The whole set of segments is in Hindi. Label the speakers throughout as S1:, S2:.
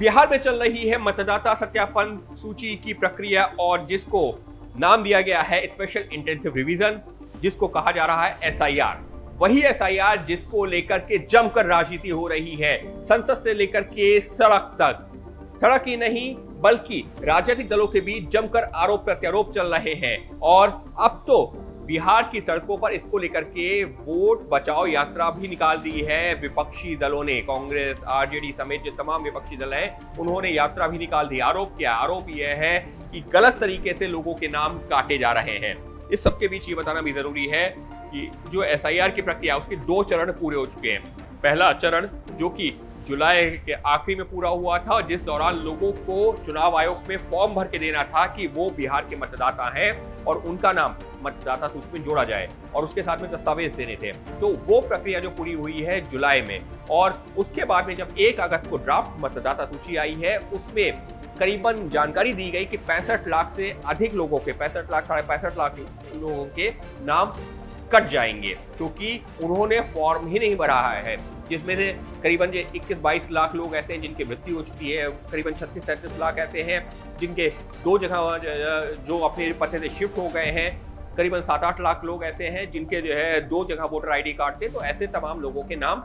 S1: बिहार में चल रही है मतदाता सत्यापन सूची की प्रक्रिया और जिसको नाम दिया गया है स्पेशल इंटेंसिव रिवीजन, जिसको कहा जा रहा है एसआईआर। वही एसआईआर जिसको लेकर के जमकर राजनीति हो रही है, संसद से लेकर के सड़क तक। सड़क ही नहीं बल्कि राजनीतिक दलों के बीच जमकर आरोप प्रत्यारोप चल रहे हैं और अब तो बिहार की सड़कों पर इसको लेकर के वोट बचाओ यात्रा भी निकाल दी है विपक्षी दलों ने। कांग्रेस, आरजेडी समेत जो तमाम विपक्षी दल हैं उन्होंने यात्रा भी निकाल दी। आरोप क्या? आरोप यह है कि गलत तरीके से लोगों के नाम काटे जा रहे हैं। इस सबके बीच ये बताना भी जरूरी है कि जो एसआईआर की प्रक्रिया उसके 2 चरण पूरे हो चुके हैं। पहला चरण जो कि जुलाई के आखिरी में पूरा हुआ था, जिस दौरान लोगों को चुनाव आयोग में फॉर्म भर के देना था कि वो बिहार के मतदाता हैं और उनका नाम मतदाता सूची में जोड़ा जाए और उसके साथ में दस्तावेज देने थे। तो वो प्रक्रिया जो पूरी हुई है जुलाई में, और उसके बाद में जब 1 अगस्त को ड्राफ्ट मतदाता सूची आई है उसमें करीबन जानकारी दी गई कि 65 लाख से अधिक लोगों के 65 लाख 65.5 लाख लोगों के नाम कट जाएंगे क्योंकि उन्होंने फॉर्म ही नहीं भरा है, जिसमें से करीबन 21-22 लाख लोग ऐसे हैं जिनकी मृत्यु हो चुकी है, करीबन 36-37 लाख ऐसे हैं जिनके 2 जगह जो अपने पते से शिफ्ट हो गए हैं, करीबन 7-8 लाख लोग ऐसे हैं जिनके जो है 2 जगह वोटर आईडी कार्ड थे। तो ऐसे तमाम लोगों के नाम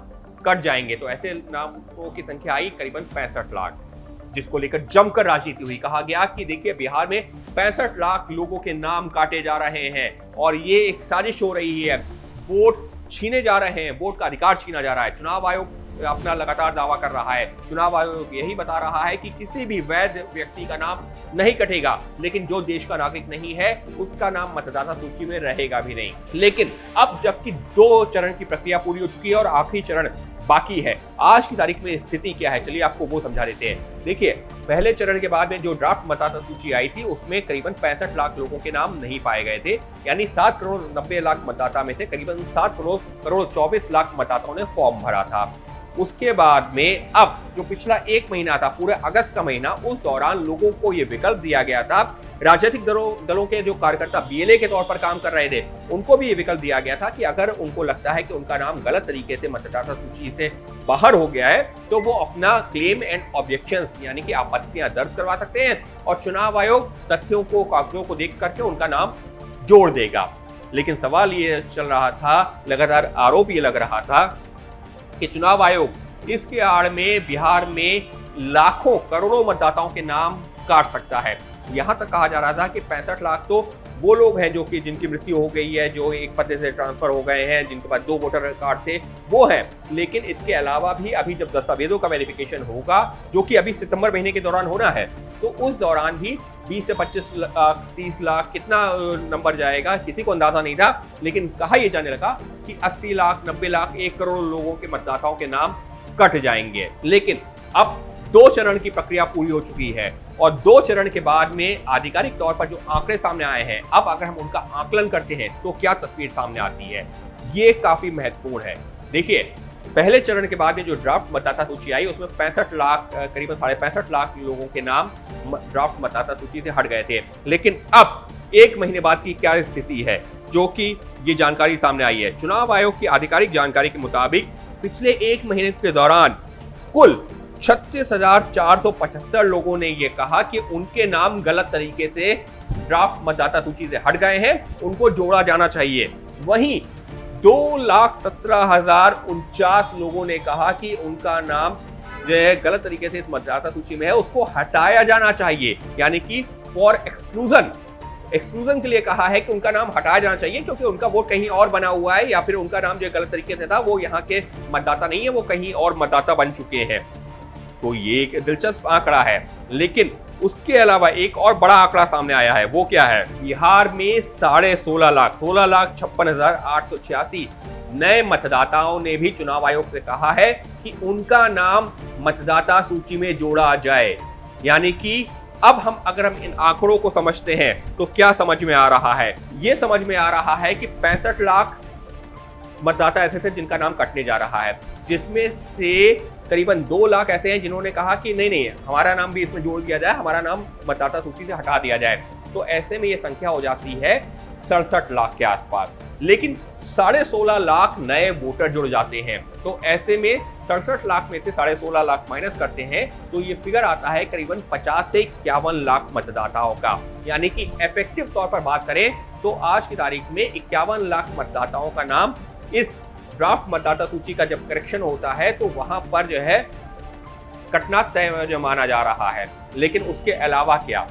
S1: कट जाएंगे। तो ऐसे नामों की संख्या आई करीबन 65 लाख, जिसको लेकर जमकर राजनीति हुई। कहा गया कि देखिए बिहार में 65 लाख लोगों के नाम काटे जा रहे हैं और ये एक साजिश हो रही है, वोट छीने जा रहे हैं, वोट का अधिकार छीना जा रहा है। चुनाव आयोग अपना लगातार दावा कर रहा है, चुनाव आयोग यही बता रहा है कि किसी भी वैध व्यक्ति का नाम नहीं कटेगा, लेकिन जो देश का नागरिक नहीं है उसका नाम मतदाता सूची में रहेगा भी नहीं। लेकिन अब जबकि 2 चरण की प्रक्रिया पूरी हो चुकी है और आखिरी चरण बाकी है, आज की तारीख में स्थिति क्या है चलिए आपको वो समझा देते हैं। देखिए पहले चरण के बाद में जो ड्राफ्ट मतदाता सूची आई थी उसमें करीबन 65 लाख लोगों के नाम नहीं पाए गए थे, यानी 7 करोड़ 90 लाख मतदाता में से करीबन 7 करोड़ 24 लाख मतदाताओं ने फॉर्म भरा था। उसके बाद में अब जो पिछला 1 महीना था, पूरे अगस्त का महीना, उस दौरान लोगों को यह विकल्प दिया गया था। राजनीतिक दलों के जो कार्यकर्ता बीएलए के तौर पर काम कर रहे थे उनको भी ये विकल्प दिया गया था कि अगर उनको लगता है कि उनका नाम गलत तरीके से मतदाता सूची से बाहर हो गया है तो वो अपना क्लेम एंड ऑब्जेक्शंस यानी कि आपत्तियां दर्ज करवा सकते हैं और चुनाव आयोग तथ्यों को, कागजों को देख करके उनका नाम जोड़ देगा। लेकिन सवाल ये चल रहा था, लगातार आरोप ये लग रहा था कि चुनाव आयोग इसके आड़ में बिहार में लाखों करोड़ों मतदाताओं के नाम काट सकता है। यहां तक कहा जा रहा था कि 65 लाख तो वो लोग हैं जो कि जिनकी मृत्यु हो गई है, जो एक पते से ट्रांसफर हो गए हैं, जिनके पास 2 वोटर कार्ड थे वो हैं। लेकिन इसके अलावा भी अभी जब दस्तावेजों का वेरिफिकेशन होगा जो कि अभी सितंबर महीने के दौरान होना है, तो उस दौरान भी 20 से 25 लाख 30 लाख कितना नंबर जाएगा किसी को अंदाजा नहीं था। लेकिन कहा यह जाने लगा कि 80 लाख 90 लाख 1 करोड़ लोगों के मतदाताओं के नाम कट जाएंगे। लेकिन अब 2 चरण की प्रक्रिया पूरी हो चुकी है और 2 चरण के बाद में आधिकारिक तौर पर जो आंकड़े सामने आए हैं, अब अगर हम उनका आकलन करते हैं तो क्या तस्वीर सामने आती है, ये काफी महत्वपूर्ण है। देखिए पहले चरण के बाद में जो ड्राफ्ट मतदाता सूची आई उसमें 65 लाख करीबन 65.5 लाख लोगों के नाम ड्राफ्ट मतदाता सूची से हट गए थे। लेकिन अब 1 महीने बाद की क्या स्थिति है जो कि ये जानकारी सामने आई है। चुनाव आयोग की आधिकारिक जानकारी के मुताबिक पिछले 1 महीने के दौरान कुल 36,475 लोगों ने यह कहा कि उनके नाम गलत तरीके से ड्राफ्ट मतदाता सूची से हट गए हैं, उनको जोड़ा जाना चाहिए। वहीं 2,17,049 लोगों ने कहा कि उनका नाम जो है गलत तरीके से इस मतदाता सूची में है, उसको हटाया जाना चाहिए, यानी कि फॉर एक्सक्लूजन के लिए कहा है कि उनका नाम हटाया जाना चाहिए क्योंकि उनका वोट कहीं और बना हुआ है या फिर उनका नाम जो गलत तरीके से था वो यहाँ के मतदाता नहीं है, वो कहीं और मतदाता बन चुके हैं। तो ये एक दिलचस्प आंकड़ा है। लेकिन उसके अलावा एक और बड़ा आंकड़ा सामने आया है, वो क्या है? बिहार में 16,56,886 नए मतदाताओं ने भी चुनाव आयोग से कहा है कि उनका नाम मतदाता सूची में जोड़ा जाए। यानी कि अब अगर हम इन आंकड़ों को समझते हैं तो क्या समझ में आ रहा है? ये समझ में आ रहा है कि 65 लाख मतदाता ऐसे थे जिनका नाम कटने जा रहा है, जिसमें से करीबन 2 लाख ऐसे हैं जिन्होंने कहा कि नहीं हमारा नाम भी इसमें जोड़ दिया जाए, हमारा नाम मतदाता सूची से हटा दिया जाए। तो ऐसे में ये संख्या हो जाती है 67 लाख के आसपास। लेकिन 16.5 लाख नए वोटर जुड़ जाते हैं। तो ऐसे में 67 लाख में से 16.5 लाख माइनस करते हैं तो ये फिगर आता है करीबन 50 से 51 लाख मतदाताओं का। यानी कि इफेक्टिव तौर पर बात करें तो आज की तारीख में 51 लाख मतदाताओं का नाम इस ड्राफ्ट मतदाता सूची का जब करेक्शन होता है तो वहां पर जो है कटना तय जो माना जा रहा है। लेकिन उसके अलावा क्या,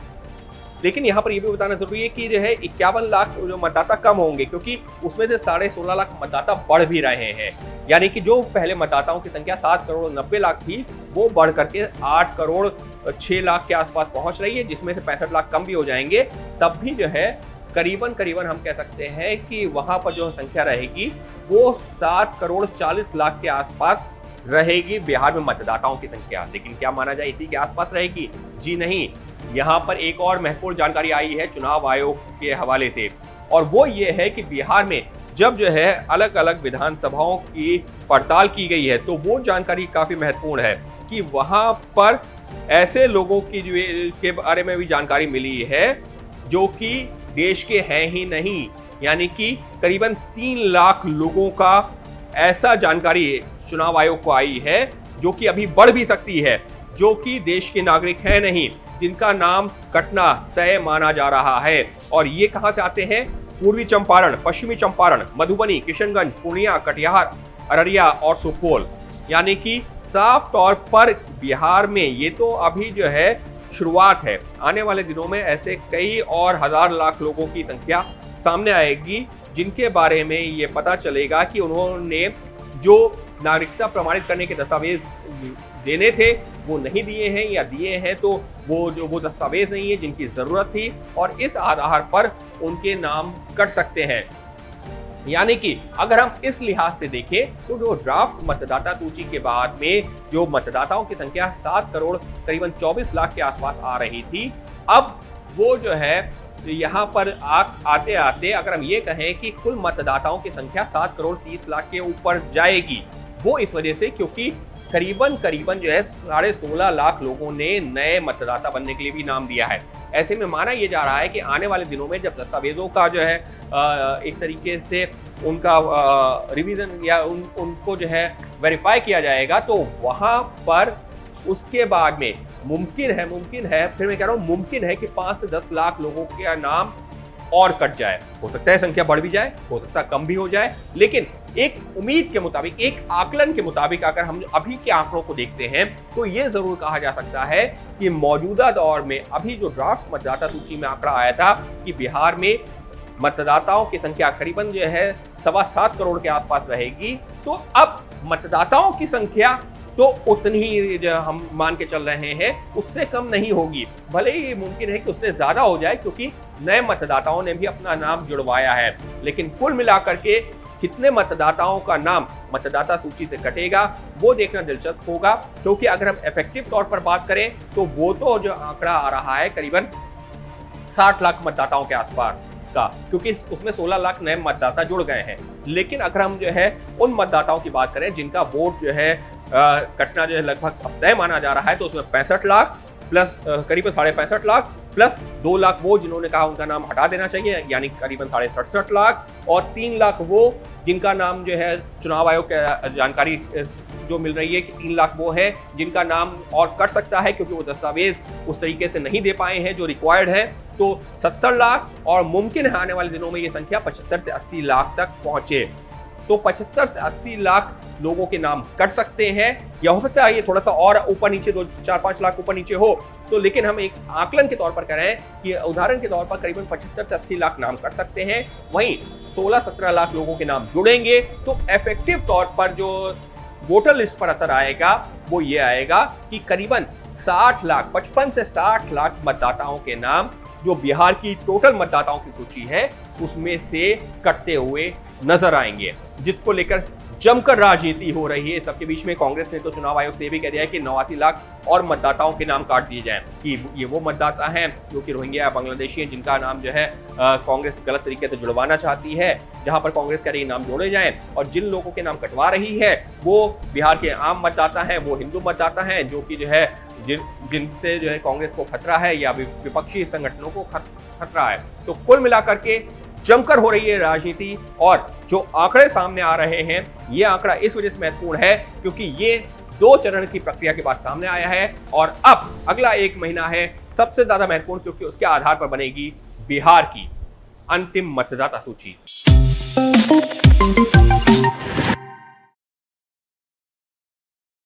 S1: लेकिन यहाँ पर यह भी बताना जरूरी है कि जो है 51 लाख जो मतदाता कम होंगे, क्योंकि उसमें से 16.5 लाख मतदाता बढ़ भी रहे हैं। यानी कि जो पहले मतदाताओं की संख्या 7 करोड़ 90 लाख थी वो बढ़ करके 8 करोड़ 6 लाख के आसपास पहुंच रही है, जिसमें से 65 लाख कम भी हो जाएंगे। तब भी जो है करीबन हम कह सकते हैं कि वहां पर जो संख्या रहेगी वो 7 करोड़ 40 लाख के आसपास रहेगी बिहार में मतदाताओं की संख्या। लेकिन क्या माना जाए इसी के आसपास रहेगी? जी नहीं। यहाँ पर एक और महत्वपूर्ण जानकारी आई है चुनाव आयोग के हवाले से, और वो ये है कि बिहार में जब जो है अलग अलग विधानसभाओं की पड़ताल की गई है तो वो जानकारी काफी महत्वपूर्ण है कि वहां पर ऐसे लोगों की के बारे में भी जानकारी मिली है जो कि देश के हैं ही नहीं। यानी कि करीबन 3 लाख लोगों का ऐसा जानकारी चुनाव आयोग को आई है जो कि अभी बढ़ भी सकती है, जो कि देश के नागरिक हैं नहीं, जिनका नाम कटना तय माना जा रहा है। और ये कहां से आते हैं? पूर्वी चंपारण, पश्चिमी चंपारण, मधुबनी, किशनगंज, पूर्णिया, कटिहार, अररिया और सुपौल। यानी कि साफ तौर पर बिहार में ये तो अभी जो है शुरुआत है। आने वाले दिनों में ऐसे कई और हजार लाख लोगों की संख्या सामने आएगी जिनके बारे में ये पता चलेगा कि उन्होंने जो नागरिकता प्रमाणित करने के दस्तावेज देने थे वो नहीं दिए हैं, या दिए हैं तो वो दस्तावेज नहीं है जिनकी जरूरत थी, और इस आधार पर उनके नाम कट सकते हैं। यानी कि अगर हम इस लिहाज से देखें तो जो ड्राफ्ट मतदाता सूची के बाद में जो मतदाताओं की संख्या 7 करोड़ करीबन 24 लाख के आसपास आ रही थी, अब वो जो है यहाँ पर आते आते अगर हम ये कहें कि कुल मतदाताओं की संख्या 7 करोड़ 30 लाख के ऊपर जाएगी। वो इस वजह से क्योंकि करीबन जो है 16.5 लाख लोगों ने नए मतदाता बनने के लिए भी नाम दिया है। ऐसे में माना यह जा रहा है कि आने वाले दिनों में जब दस्तावेजों का जो है एक तरीके से उनका रिवीजन या उनको जो है वेरीफाई किया जाएगा तो वहां पर उसके बाद में मुमकिन है फिर मैं कह रहा हूं मुमकिन है कि 5 से 10 लाख लोगों का नाम और कट जाए। हो सकता है संख्या बढ़ भी जाए, हो सकता है कम भी हो जाए, लेकिन एक उम्मीद के मुताबिक, एक आकलन के मुताबिक अगर हम अभी के आंकड़ों को देखते हैं तो ये जरूर कहा जा सकता है कि मौजूदा दौर में अभी जो ड्राफ्ट मतदाता सूची में आंकड़ा आया था कि बिहार में मतदाताओं की संख्या करीबन जो है 7.25 करोड़ के आसपास रहेगी, तो अब मतदाताओं की संख्या तो उतनी ही जो हम मान के चल रहे हैं उससे कम नहीं होगी। भले ही मुमकिन है कि उससे ज्यादा हो जाए क्योंकि नए मतदाताओं ने भी अपना नाम जुड़वाया है, लेकिन कुल मिलाकर के कितने मतदाताओं का नाम मतदाता सूची से कटेगा वो देखना दिलचस्प होगा। क्योंकि अगर हम इफेक्टिव तौर पर बात करें तो वो तो जो आंकड़ा आ रहा है करीबन 60 लाख मतदाताओं के आसपास का, क्योंकि उसमें 16 लाख नए मतदाता जुड़ गए हैं। लेकिन अगर हम जो है उन मतदाताओं की बात करें जिनका वोट जो है कटना जो है लगभग अब तय माना जा रहा है, तो उसमें 65 लाख प्लस करीबन 65.5 लाख प्लस 2 लाख वो जिन्होंने कहा उनका नाम हटा देना चाहिए, यानी करीबन 67.5 लाख, और 3 लाख वो जिनका नाम जो है चुनाव आयोग की जानकारी जो मिल रही है कि 3 लाख वो है जिनका नाम और कट सकता है क्योंकि वो दस्तावेज उस तरीके से नहीं दे पाए हैं जो रिक्वायर्ड है। तो 70 लाख, और मुमकिन है आने वाले दिनों में ये संख्या 75 से 80 लाख तक पहुंचे। तो 75 से 80 लाख लोगों के नाम कट सकते हैं, या हो सकता है ये थोड़ा सा और ऊपर नीचे 2-4-5 लाख ऊपर नीचे हो तो, लेकिन हम एक आकलन के तौर पर कह रहे हैं कि उदाहरण के तौर पर करीबन 75 से 80 लाख नाम कट सकते हैं। वहीं 16-17 लाख लोगों के नाम जुड़ेंगे तो इफेक्टिव तौर पर जो वोटर लिस्ट पर असर आएगा वो ये आएगा कि करीबन 60 लाख 55 से 60 लाख मतदाताओं के नाम जो बिहार की टोटल मतदाताओं की सूची है उसमें से कटते हुए नजर आएंगे, जिसको लेकर जमकर राजनीति हो रही है। सबके बीच में कांग्रेस ने तो चुनाव आयोग से भी कह दिया है कि 89 लाख और मतदाताओं के नाम काट दिए जाएं कि ये वो मतदाता हैं जो कि रोहिंग्या बांग्लादेशी हैं जिनका नाम जो है कांग्रेस गलत तरीके से जुड़वाना चाहती है, जहां पर कांग्रेस कह रही है नाम जोड़े जाएं, और जिन लोगों के नाम कटवा रही है वो बिहार के आम मतदाता हैं, वो हिंदू मतदाता हैं जो कि जो है जिनसे जो है कांग्रेस को खतरा है या विपक्षी संगठनों को खतरा है। तो कुल मिलाकर के जमकर हो रही है राजनीति और जो आंकड़े सामने आ रहे हैं, ये आंकड़ा इस वजह से महत्वपूर्ण है क्योंकि ये 2 चरण की प्रक्रिया के बाद सामने आया है और अब अगला 1 महीना है सबसे ज्यादा महत्वपूर्ण क्योंकि उसके आधार पर बनेगी बिहार की अंतिम मतदाता सूची।